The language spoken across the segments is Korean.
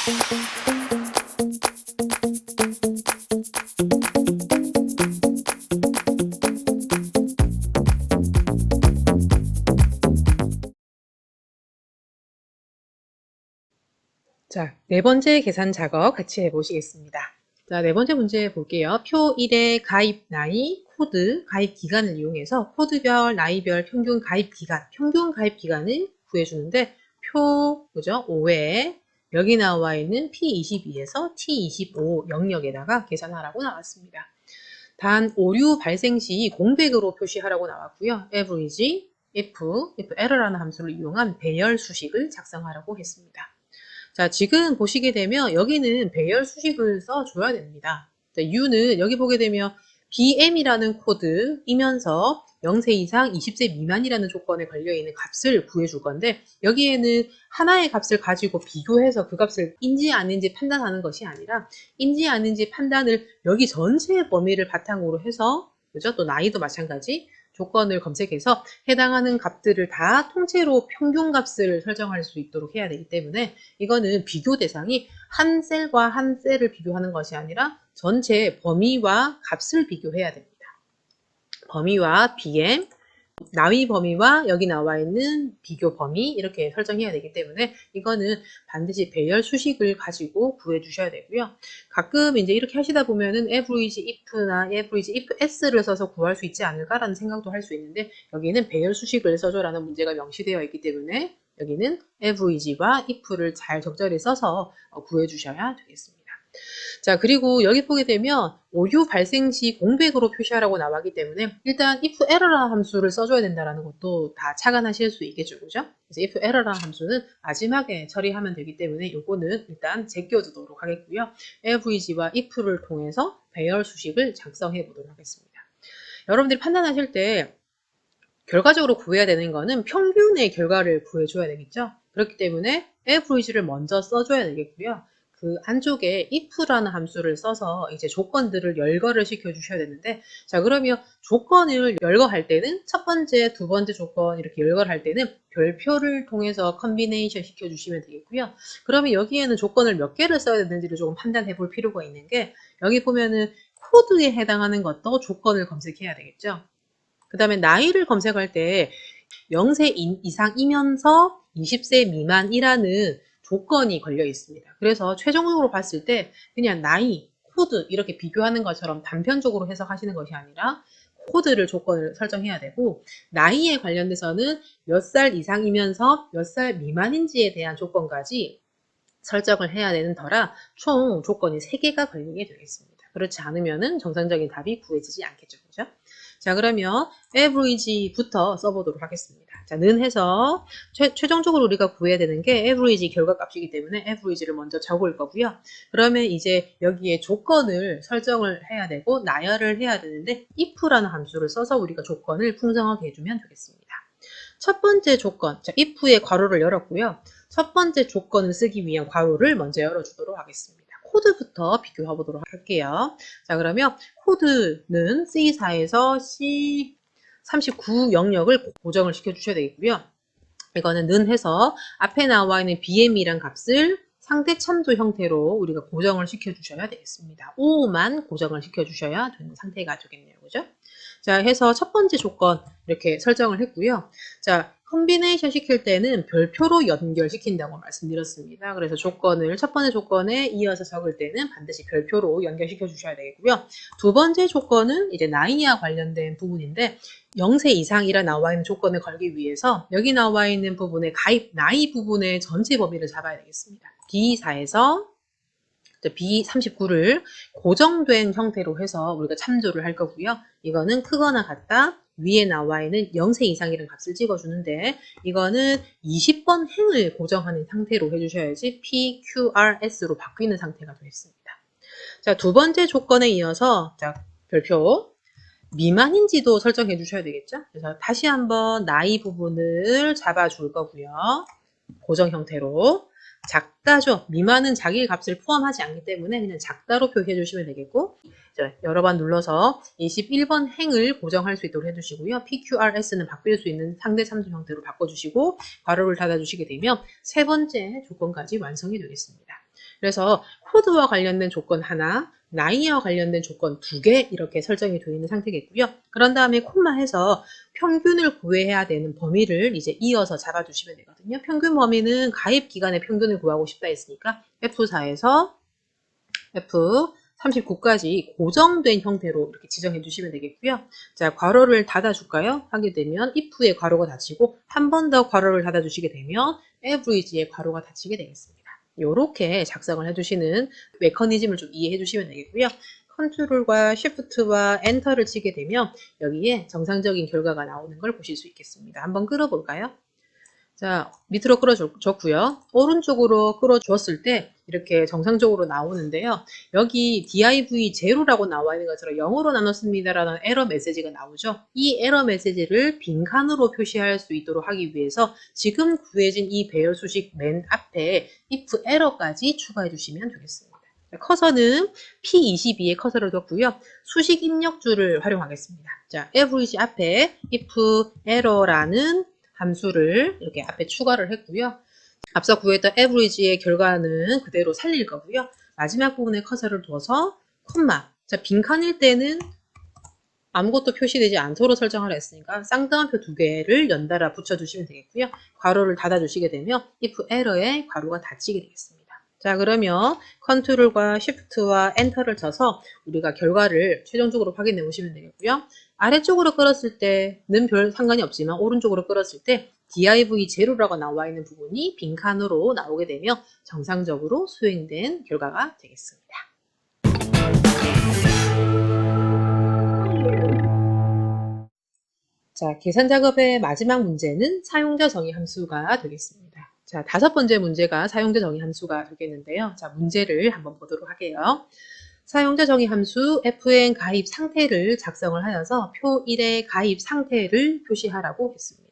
자, 네 번째 계산 작업 같이 해보시겠습니다. 자, 네 번째 문제 볼게요. 표 1의 가입 나이, 코드, 가입 기간을 이용해서 코드별, 나이별, 평균 가입 기간을 구해주는데 그죠? 5에 여기 나와 있는 P22에서 T25 영역에다가 계산하라고 나왔습니다. 단 오류 발생 시 공백으로 표시하라고 나왔고요. average, if error라는 함수를 이용한 배열 수식을 작성하라고 했습니다. 자, 지금 보시게 되면 여기는 배열 수식을 써줘야 됩니다. 자, U는 여기 보게 되면 BM이라는 코드이면서 0세 이상 20세 미만이라는 조건에 걸려있는 값을 구해줄 건데 여기에는 하나의 값을 가지고 비교해서 그 값을 인지 아닌지 판단하는 것이 아니라 인지 아닌지 판단을 여기 전체의 범위를 바탕으로 해서 그죠? 또 나이도 마찬가지 조건을 검색해서 해당하는 값들을 다 통째로 평균 값을 설정할 수 있도록 해야 되기 때문에 이거는 비교 대상이 한 셀과 한 셀을 비교하는 것이 아니라 전체 범위와 값을 비교해야 됩니다. 범위와 BM, 나위 범위와 여기 나와 있는 비교 범위 이렇게 설정해야 되기 때문에 이거는 반드시 배열 수식을 가지고 구해 주셔야 되고요. 가끔 이제 이렇게 하시다 보면은 average if나 average if s를 써서 구할 수 있지 않을까라는 생각도 할 수 있는데 여기는 배열 수식을 써줘라는 문제가 명시되어 있기 때문에 여기는 average와 if를 잘 적절히 써서 구해 주셔야 되겠습니다. 자, 그리고 여기 보게 되면 오류 발생 시 공백으로 표시하라고 나왔기 때문에 일단 if error라는 함수를 써줘야 된다는 것도 다 착안하실 수 있겠죠, 그죠? 그래서 if error라는 함수는 마지막에 처리하면 되기 때문에 요거는 일단 제껴두도록 하겠고요. average와 if를 통해서 배열 수식을 작성해 보도록 하겠습니다. 여러분들이 판단하실 때 결과적으로 구해야 되는 거는 평균의 결과를 구해줘야 되겠죠? 그렇기 때문에 average를 먼저 써줘야 되겠고요. 그 안쪽에 if라는 함수를 써서 이제 조건들을 열거를 시켜주셔야 되는데 자 그러면 조건을 열거할 때는 첫 번째, 두 번째 조건 이렇게 열거를 할 때는 별표를 통해서 컨비네이션 시켜주시면 되겠고요. 그러면 여기에는 조건을 몇 개를 써야 되는지를 조금 판단해 볼 필요가 있는 게 여기 보면은 코드에 해당하는 것도 조건을 검색해야 되겠죠. 그 다음에 나이를 검색할 때 0세 이상이면서 20세 미만이라는 조건이 걸려 있습니다. 그래서 최종적으로 봤을 때 그냥 나이, 코드 이렇게 비교하는 것처럼 단편적으로 해석하시는 것이 아니라 코드를 조건을 설정해야 되고 나이에 관련돼서는 몇 살 이상이면서 몇 살 미만인지에 대한 조건까지 설정을 해야 되는 터라 총 조건이 3개가 걸리게 되겠습니다. 그렇지 않으면 정상적인 답이 구해지지 않겠죠. 그죠? 자, 그러면 average부터 써보도록 하겠습니다. 자, 는 해서 최종적으로 우리가 구해야 되는 게 average 결과값이기 때문에 average를 먼저 적을 거고요. 그러면 이제 여기에 조건을 설정을 해야 되고 나열을 해야 되는데 if라는 함수를 써서 우리가 조건을 풍성하게 해주면 되겠습니다. 첫 번째 조건, 자, if의 괄호를 열었고요. 첫 번째 조건을 쓰기 위한 괄호를 먼저 열어주도록 하겠습니다. 코드부터 비교해 보도록 할게요. 자, 그러면 코드는 C4에서 C39 영역을 고정을 시켜주셔야 되겠고요. 이거는 는 해서 앞에 나와 있는 BM이란 값을 상대 참조 형태로 우리가 고정을 시켜주셔야 되겠습니다. 5만 고정을 시켜주셔야 되는 상태가 되겠네요. 그죠? 자, 해서 첫 번째 조건 이렇게 설정을 했고요. 자, 컨비네이션 시킬 때는 별표로 연결시킨다고 말씀드렸습니다. 그래서 조건을 첫 번째 조건에 이어서 적을 때는 반드시 별표로 연결시켜 주셔야 되겠고요. 두 번째 조건은 이제 나이와 관련된 부분인데 0세 이상이라 나와 있는 조건을 걸기 위해서 여기 나와 있는 부분의 가입 나이 부분의 전체 범위를 잡아야 되겠습니다. B4에서 B39를 고정된 형태로 해서 우리가 참조를 할 거고요. 이거는 크거나 같다. 위에 나와 있는 0세 이상이라는 값을 찍어주는데 이거는 20번 행을 고정하는 상태로 해주셔야지 PQRS로 바뀌는 상태가 되겠습니다. 자, 두 번째 조건에 이어서 자, 별표 미만인지도 설정해 주셔야 되겠죠? 그래서 다시 한번 나이 부분을 잡아줄 거고요. 고정 형태로. 작다죠. 미만은 자기 값을 포함하지 않기 때문에 그냥 작다로 표시해 주시면 되겠고 여러 번 눌러서 21번 행을 고정할 수 있도록 해주시고요. PQRS는 바뀔 수 있는 상대 참조 형태로 바꿔주시고 괄호를 닫아주시게 되면 세 번째 조건까지 완성이 되겠습니다. 그래서 코드와 관련된 조건 하나, 나이와 관련된 조건 2개 이렇게 설정이 되어 있는 상태겠고요. 그런 다음에 콤마해서 평균을 구해야 되는 범위를 이제 이어서 잡아주시면 되거든요. 평균 범위는 가입 기간의 평균을 구하고 싶다 했으니까 F4에서 F39까지 고정된 형태로 이렇게 지정해 주시면 되겠고요. 자, 괄호를 닫아줄까요? 하게 되면 if의 괄호가 닫히고 한 번 더 괄호를 닫아주시게 되면 average의 괄호가 닫히게 되겠습니다. 이렇게 작성을 해주시는 메커니즘을 좀 이해해 주시면 되겠고요. 컨트롤과 쉬프트와 엔터를 치게 되면 여기에 정상적인 결과가 나오는 걸 보실 수 있겠습니다. 한번 끌어볼까요? 자, 밑으로 끌어줬고요. 오른쪽으로 끌어주었을 때 이렇게 정상적으로 나오는데요. 여기 div 제로라고 나와 있는 것처럼 0으로 나눴습니다라는 에러 메시지가 나오죠. 이 에러 메시지를 빈칸으로 표시할 수 있도록 하기 위해서 지금 구해진 이 배열 수식 맨 앞에 if 에러까지 추가해 주시면 되겠습니다. 커서는 P22에 커서를 뒀고요. 수식 입력줄을 활용하겠습니다. 자, average 앞에 if error라는 함수를 이렇게 앞에 추가를 했고요. 앞서 구했던 average의 결과는 그대로 살릴 거고요. 마지막 부분에 커서를 둬서 콤마. 자, 빈칸일 때는 아무것도 표시되지 않도록 설정을 했으니까 쌍따옴표 2개를 연달아 붙여주시면 되겠고요. 괄호를 닫아주시게 되면 if error의 괄호가 닫히게 되겠습니다. 자, 그러면 컨트롤과 쉬프트와 엔터를 쳐서 우리가 결과를 최종적으로 확인해 보시면 되겠고요. 아래쪽으로 끌었을 때는 별 상관이 없지만 오른쪽으로 끌었을 때 div 제로라고 나와 있는 부분이 빈칸으로 나오게 되면 정상적으로 수행된 결과가 되겠습니다. 자, 계산 작업의 마지막 문제는 사용자 정의 함수가 되겠습니다. 자, 5번째 문제가 사용자 정의 함수가 되겠는데요. 자, 문제를 한번 보도록 할게요. 사용자 정의 함수 fn 가입 상태를 작성을 하여서 표 1의 가입 상태를 표시하라고 했습니다.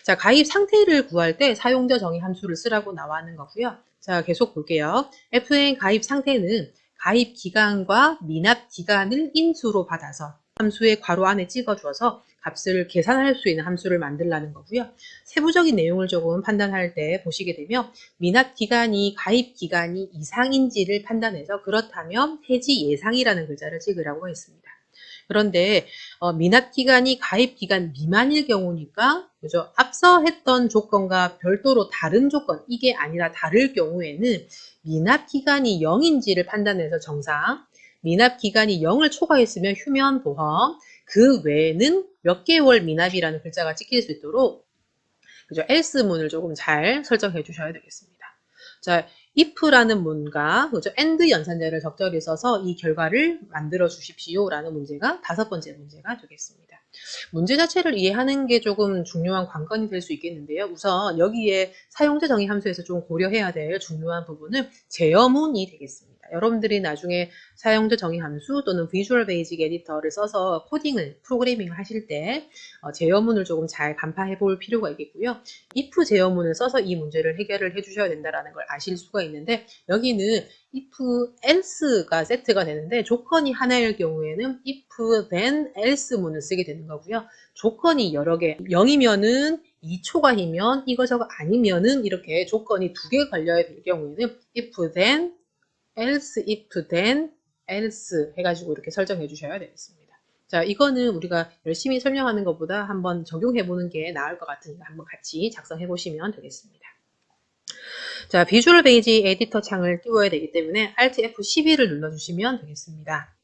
자, 가입 상태를 구할 때 사용자 정의 함수를 쓰라고 나와 있는 거고요. 자, 계속 볼게요. fn 가입 상태는 가입 기간과 미납 기간을 인수로 받아서 함수의 괄호 안에 찍어줘서 값을 계산할 수 있는 함수를 만들라는 거고요. 세부적인 내용을 조금 판단할 때 보시게 되면 미납 기간이 가입 기간이 이상인지를 판단해서 그렇다면 해지 예상이라는 글자를 찍으라고 했습니다. 그런데 미납 기간이 가입 기간 미만일 경우니까 그죠? 앞서 했던 조건과 별도로 다른 조건 이게 아니라 다를 경우에는 미납 기간이 0인지를 판단해서 정상, 미납 기간이 0을 초과했으면 휴면 보험, 그 외에는 몇 개월 미납이라는 글자가 찍힐 수 있도록 그죠? else문을 조금 잘 설정해 주셔야 되겠습니다. 자, if라는 문과 그죠? and 연산자를 적절히 써서 이 결과를 만들어 주십시오라는 문제가 5번째 문제가 되겠습니다. 문제 자체를 이해하는 게 조금 중요한 관건이 될 수 있겠는데요. 우선 여기에 사용자 정의 함수에서 좀 고려해야 될 중요한 부분은 제어문이 되겠습니다. 여러분들이 나중에 사용자 정의 함수 또는 비주얼 베이직 에디터를 써서 코딩을, 프로그래밍을 하실 때 제어문을 조금 잘 간파해 볼 필요가 있겠고요. if 제어문을 써서 이 문제를 해결을 해 주셔야 된다는 걸 아실 수가 있는데 여기는 if else가 세트가 되는데 조건이 하나일 경우에는 if then else 문을 쓰게 되는 거고요. 조건이 여러 개 0이면은 2초가이면 이거저거 아니면은 이렇게 조건이 2개 걸려야 될 경우에는 if then else if then else 해가지고 이렇게 설정해 주셔야 되겠습니다. 자, 이거는 우리가 열심히 설명하는 것보다 한번 적용해 보는 게 나을 것 같으니까 한번 같이 작성해 보시면 되겠습니다. 자, 비주얼 베이직 에디터 창을 띄워야 되기 때문에 Alt F12를 눌러주시면 되겠습니다.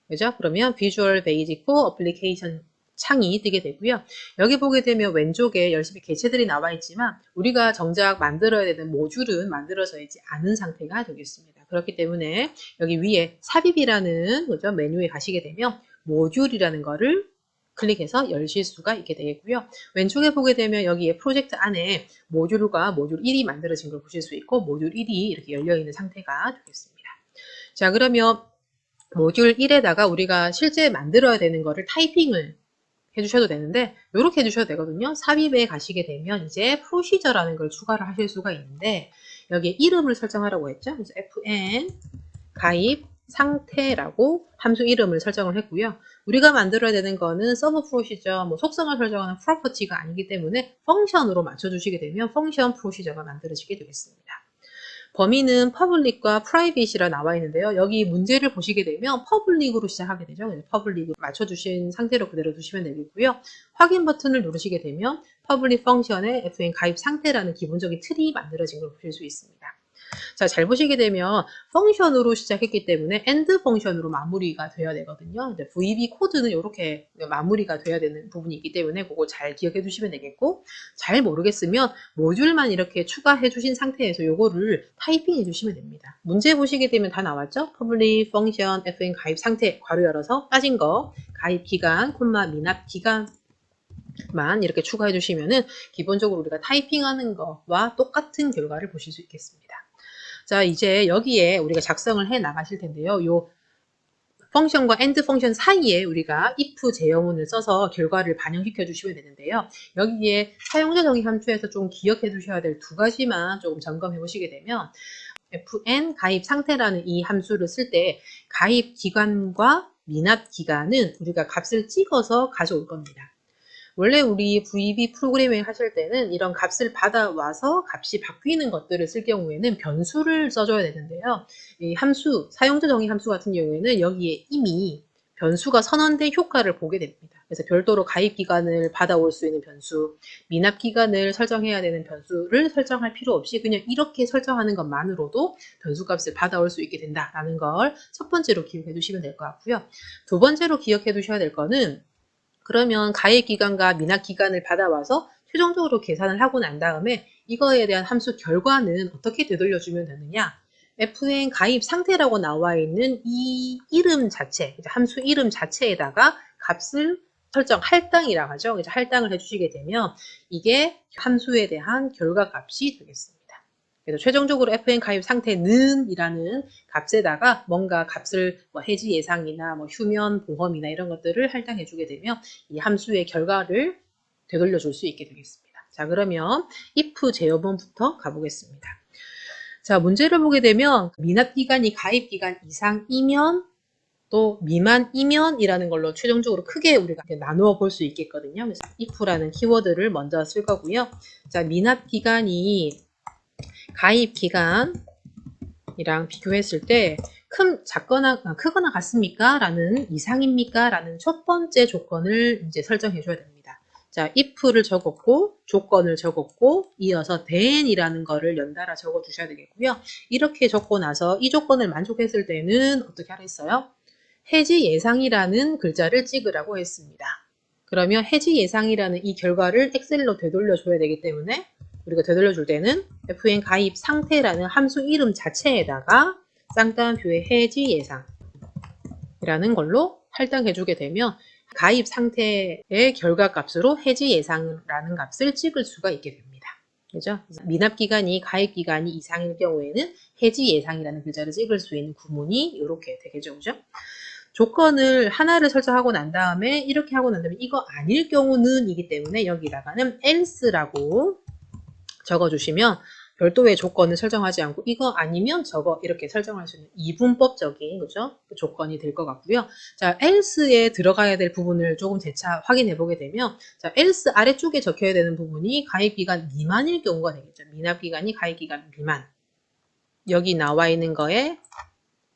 그죠? 그러면 비주얼 베이직 4 어플리케이션 창이 뜨게 되고요. 여기 보게 되면 왼쪽에 열심히 개체들이 나와 있지만 우리가 정작 만들어야 되는 모듈은 만들어져 있지 않은 상태가 되겠습니다. 그렇기 때문에 여기 위에 삽입이라는 그죠? 메뉴에 가시게 되면 모듈이라는 거를 클릭해서 열실 수가 있게 되겠고요. 왼쪽에 보게 되면 여기에 프로젝트 안에 모듈과 모듈 1이 만들어진 걸 보실 수 있고 모듈 1이 이렇게 열려 있는 상태가 되겠습니다. 자, 그러면 모듈 1에다가 우리가 실제 만들어야 되는 거를 타이핑을 해주셔도 되는데 이렇게 해주셔도 되거든요. 삽입에 가시게 되면 이제 프로시저라는 걸 추가를 하실 수가 있는데 여기에 이름을 설정하라고 했죠. 그래서 fn 가입 상태라고 함수 이름을 설정을 했고요. 우리가 만들어야 되는 거는 서브 프로시저, 뭐 속성을 설정하는 프로퍼티가 아니기 때문에 펑션으로 맞춰주시게 되면 펑션 프로시저가 만들어지게 되겠습니다. 범위는 public과 private이라 나와 있는데요. 여기 문제를 보시게 되면 public으로 시작하게 되죠. public으로 맞춰주신 상태로 그대로 두시면 되겠고요. 확인 버튼을 누르시게 되면 public function의 fn 가입 상태라는 기본적인 틀이 만들어진 걸 보실 수 있습니다. 자, 잘 보시게 되면 펑션으로 시작했기 때문에 end 펑션으로 마무리가 돼야 되거든요. VB 코드는 이렇게 마무리가 돼야 되는 부분이 있기 때문에 그거 잘 기억해 두시면 되겠고, 잘 모르겠으면 모듈만 이렇게 추가해 주신 상태에서 요거를 타이핑해 주시면 됩니다. 문제 보시게 되면 다 나왔죠? public function fn 가입 상태 괄호 열어서 빠진 거 가입 기간 콤마 미납 기간 만 이렇게 추가해 주시면은 기본적으로 우리가 타이핑하는 거와 똑같은 결과를 보실 수 있겠습니다. 자, 이제 여기에 우리가 작성을 해 나가실 텐데요. 요 펑션과 end 펑션 사이에 우리가 if 제어문을 써서 결과를 반영시켜 주시면 되는데요. 여기에 사용자 정의 함수에서 좀 기억해 두셔야 될 두 가지만 조금 점검해 보시게 되면 fn 가입 상태라는 이 함수를 쓸 때 가입 기간과 미납 기간은 우리가 값을 찍어서 가져올 겁니다. 원래 우리 VB 프로그래밍 하실 때는 이런 값을 받아와서 값이 바뀌는 것들을 쓸 경우에는 변수를 써줘야 되는데요. 이 함수, 사용자 정의 함수 같은 경우에는 여기에 이미 변수가 선언된 효과를 보게 됩니다. 그래서 별도로 가입 기간을 받아올 수 있는 변수, 미납 기간을 설정해야 되는 변수를 설정할 필요 없이 그냥 이렇게 설정하는 것만으로도 변수 값을 받아올 수 있게 된다라는 걸 첫 번째로 기억해 두시면 될 것 같고요. 두 번째로 기억해 두셔야 될 거는 그러면 가입 기간과 미납 기간을 받아와서 최종적으로 계산을 하고 난 다음에 이거에 대한 함수 결과는 어떻게 되돌려주면 되느냐? fn 가입 상태라고 나와 있는 이 이름 자체, 함수 이름 자체에다가 값을 설정 할당이라고 하죠. 그래서 할당을 해주시게 되면 이게 함수에 대한 결과 값이 되겠습니다. 그래서 최종적으로 fn 가입 상태는 이라는 값에다가 뭔가 값을 뭐 해지 예상이나 뭐 휴면 보험이나 이런 것들을 할당해 주게 되면 이 함수의 결과를 되돌려 줄 수 있게 되겠습니다. 자, 그러면 if 제어문부터 가보겠습니다. 자, 문제를 보게 되면 미납 기간이 가입 기간 이상이면 또 미만이면이라는 걸로 최종적으로 크게 우리가 나누어 볼 수 있겠거든요. 그래서 if라는 키워드를 먼저 쓸 거고요. 자, 미납 기간이 가입 기간이랑 비교했을 때 크거나 같습니까? 라는 이상입니까? 라는 첫 번째 조건을 이제 설정해 줘야 됩니다. 자, if를 적었고 조건을 적었고 이어서 then이라는 거를 연달아 적어 주셔야 되겠고요. 이렇게 적고 나서 이 조건을 만족했을 때는 어떻게 하라 했어요? 해지 예상이라는 글자를 찍으라고 했습니다. 그러면 해지 예상이라는 이 결과를 엑셀로 되돌려 줘야 되기 때문에 우리가 되돌려 줄 때는 fn 가입 상태라는 함수 이름 자체에다가 쌍따옴표의 해지 예상이라는 걸로 할당해 주게 되면 가입 상태의 결과 값으로 해지 예상이라는 값을 찍을 수가 있게 됩니다. 그죠? 미납 기간이 가입 기간이 이상일 경우에는 해지 예상이라는 글자를 찍을 수 있는 구문이 이렇게 되겠죠. 그죠? 조건을 하나를 설정하고 난 다음에 이렇게 하고 난 다음에 이거 아닐 경우는 이기 때문에 여기다가는 else라고 적어주시면 별도의 조건을 설정하지 않고 이거 아니면 저거 이렇게 설정할 수 있는 이분법적인 그죠? 그 조건이 될 것 같고요. 자, else에 들어가야 될 부분을 조금 재차 확인해 보게 되면 자, else 아래쪽에 적혀야 되는 부분이 가입기간 미만일 경우가 되겠죠. 미납기간이 가입기간 미만. 여기 나와 있는 거에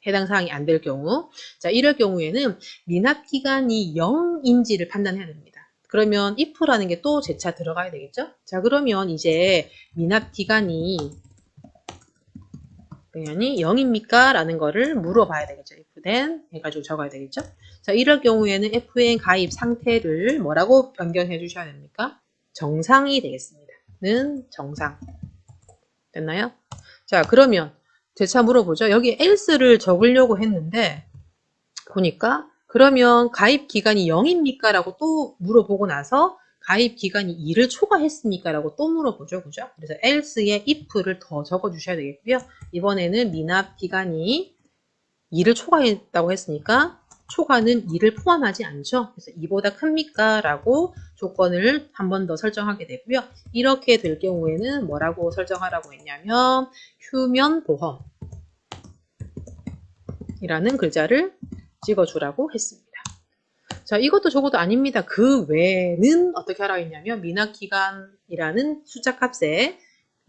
해당 사항이 안 될 경우 자, 이럴 경우에는 미납 기간이 0인지를 판단해야 됩니다. 그러면 if라는 게 또 재차 들어가야 되겠죠? 자, 그러면 이제 미납 기간이 0입니까? 라는 거를 물어봐야 되겠죠. if then 해가지고 적어야 되겠죠? 자, 이럴 경우에는 fn 가입 상태를 뭐라고 변경해 주셔야 됩니까? 정상이 되겠습니다. 는 정상. 됐나요? 자, 그러면 재차 물어보죠. 여기 else를 적으려고 했는데 보니까 그러면 가입 기간이 0입니까? 라고 또 물어보고 나서 가입 기간이 2를 초과했습니까? 라고 또 물어보죠. 그죠? 그래서 else에 if를 더 적어 주셔야 되겠고요. 이번에는 미납 기간이 2를 초과했다고 했으니까 초과는 2를 포함하지 않죠. 그래서 2보다 큽니까? 라고 조건을 한 번 더 설정하게 되고요. 이렇게 될 경우에는 뭐라고 설정하라고 했냐면 휴면 보험 이라는 글자를 찍어주라고 했습니다. 자, 이것도 저것도 아닙니다. 그 외에는 어떻게 하라고 했냐면 미납기간이라는 숫자 값에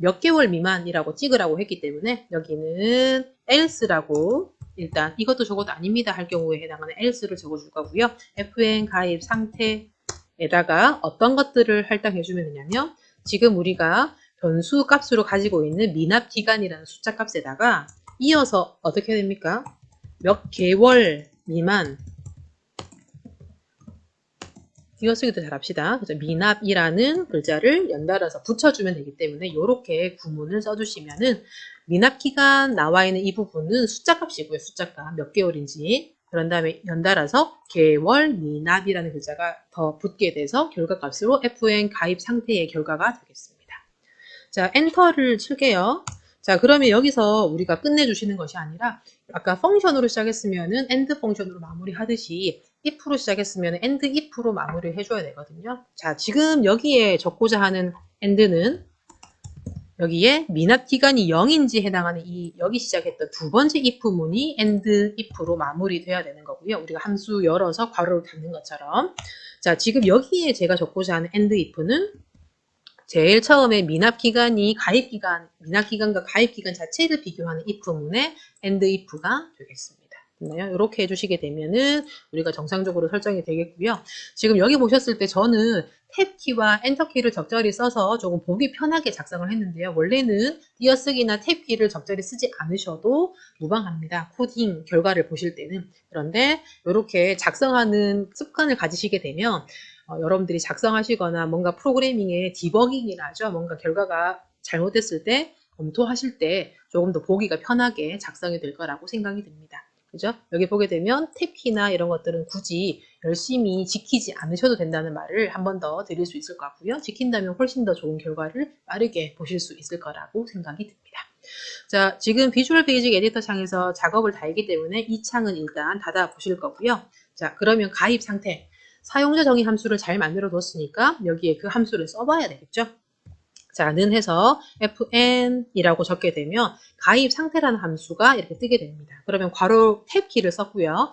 몇 개월 미만이라고 찍으라고 했기 때문에 여기는 else라고 일단 이것도 저것도 아닙니다 할 경우에 해당하는 else를 적어줄 거고요. FN 가입 상태에다가 어떤 것들을 할당해 주면 되냐면 지금 우리가 변수 값으로 가지고 있는 미납 기간이라는 숫자 값에다가 이어서 어떻게 됩니까? 몇 개월 미만 띄어쓰기도 잘 합시다. 그래서 미납이라는 글자를 연달아서 붙여주면 되기 때문에 이렇게 구문을 써주시면은 미납 기간 나와 있는 이 부분은 숫자 값이고요. 숫자 값 몇 개월인지. 그런 다음에 연달아서 개월 미납이라는 글자가 더 붙게 돼서 결과값으로 FN 가입 상태의 결과가 되겠습니다. 자, 엔터를 칠게요. 자, 그러면 여기서 우리가 끝내주시는 것이 아니라 아까 펑션으로 시작했으면은 end 펑션으로 마무리하듯이 if로 시작했으면 end if로 마무리를 해줘야 되거든요. 자, 지금 여기에 적고자 하는 end는 여기에 미납 기간이 0인지 해당하는 이 여기 시작했던 두 번째 if문이 end if로 마무리돼야 되는 거고요. 우리가 함수 열어서 괄호를 닫는 것처럼. 자, 지금 여기에 제가 적고자 하는 end if는 제일 처음에 미납기간이 미납기간과 가입기간 자체를 비교하는 if문의 end if가 되겠습니다. 됐나요? 이렇게 해주시게 되면은 우리가 정상적으로 설정이 되겠고요. 지금 여기 보셨을 때 저는 탭키와 엔터키를 적절히 써서 조금 보기 편하게 작성을 했는데요. 원래는 띄어쓰기나 탭키를 적절히 쓰지 않으셔도 무방합니다. 코딩 결과를 보실 때는. 그런데 이렇게 작성하는 습관을 가지시게 되면 여러분들이 작성하시거나 뭔가 프로그래밍의 디버깅이라죠. 뭔가 결과가 잘못됐을 때 검토하실 때 조금 더 보기가 편하게 작성이 될 거라고 생각이 듭니다. 그죠? 여기 보게 되면 탭키나 이런 것들은 굳이 열심히 지키지 않으셔도 된다는 말을 한 번 더 드릴 수 있을 것 같고요. 지킨다면 훨씬 더 좋은 결과를 빠르게 보실 수 있을 거라고 생각이 듭니다. 자, 지금 비주얼 베이직 에디터 창에서 작업을 다 했기 때문에 이 창은 일단 닫아 보실 거고요. 자, 그러면 가입 상태. 사용자 정의 함수를 잘 만들어 뒀으니까 여기에 그 함수를 써봐야 되겠죠. 자, 는 해서 fn이라고 적게 되면 가입 상태라는 함수가 이렇게 뜨게 됩니다. 그러면 괄호 탭키를 썼고요.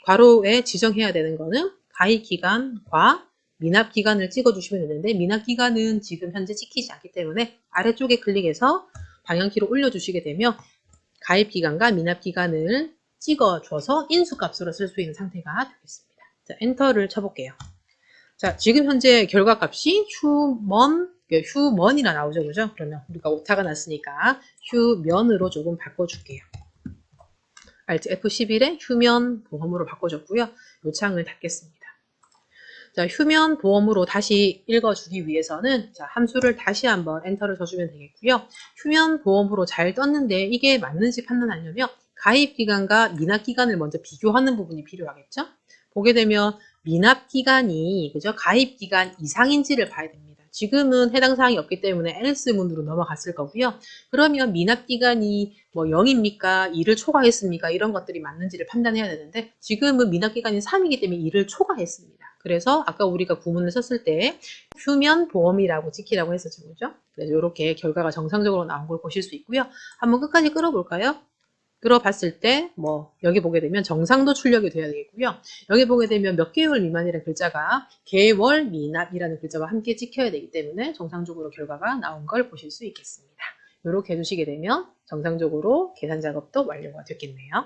괄호에 지정해야 되는 거는 가입 기간과 미납 기간을 찍어주시면 되는데 미납 기간은 지금 현재 찍히지 않기 때문에 아래쪽에 클릭해서 방향키로 올려주시게 되면 가입 기간과 미납 기간을 찍어줘서 인수값으로 쓸 수 있는 상태가 되겠습니다. 자, 엔터를 쳐볼게요. 자, 지금 현재 결과값이 휴먼이라 나오죠, 그죠? 그러면 우리가 오타가 났으니까 휴면으로 조금 바꿔줄게요. Alt F11에 휴면 보험으로 바꿔줬고요. 요 창을 닫겠습니다. 자, 휴면 보험으로 다시 읽어주기 위해서는 자, 함수를 다시 한번 엔터를 쳐주면 되겠고요. 휴면 보험으로 잘 떴는데 이게 맞는지 판단하려면 가입 기간과 미납 기간을 먼저 비교하는 부분이 필요하겠죠? 보게 되면 미납 기간이 그죠? 가입 기간 이상인지를 봐야 됩니다. 지금은 해당 사항이 없기 때문에 else 문으로 넘어갔을 거고요. 그러면 미납 기간이 뭐 0입니까? 2를 초과했습니까? 이런 것들이 맞는지를 판단해야 되는데 지금은 미납 기간이 3이기 때문에 2를 초과했습니다. 그래서 아까 우리가 구문을 썼을 때 휴면 보험이라고 찍히라고 했었죠. 그죠? 그래서 이렇게 결과가 정상적으로 나온 걸 보실 수 있고요. 한번 끝까지 끌어볼까요? 끌어봤을 때 뭐 여기 보게 되면 정상도 출력이 돼야 되겠고요. 여기 보게 되면 몇 개월 미만이라는 글자가 개월 미납이라는 글자와 함께 찍혀야 되기 때문에 정상적으로 결과가 나온 걸 보실 수 있겠습니다. 이렇게 해주시게 되면 정상적으로 계산 작업도 완료가 됐겠네요.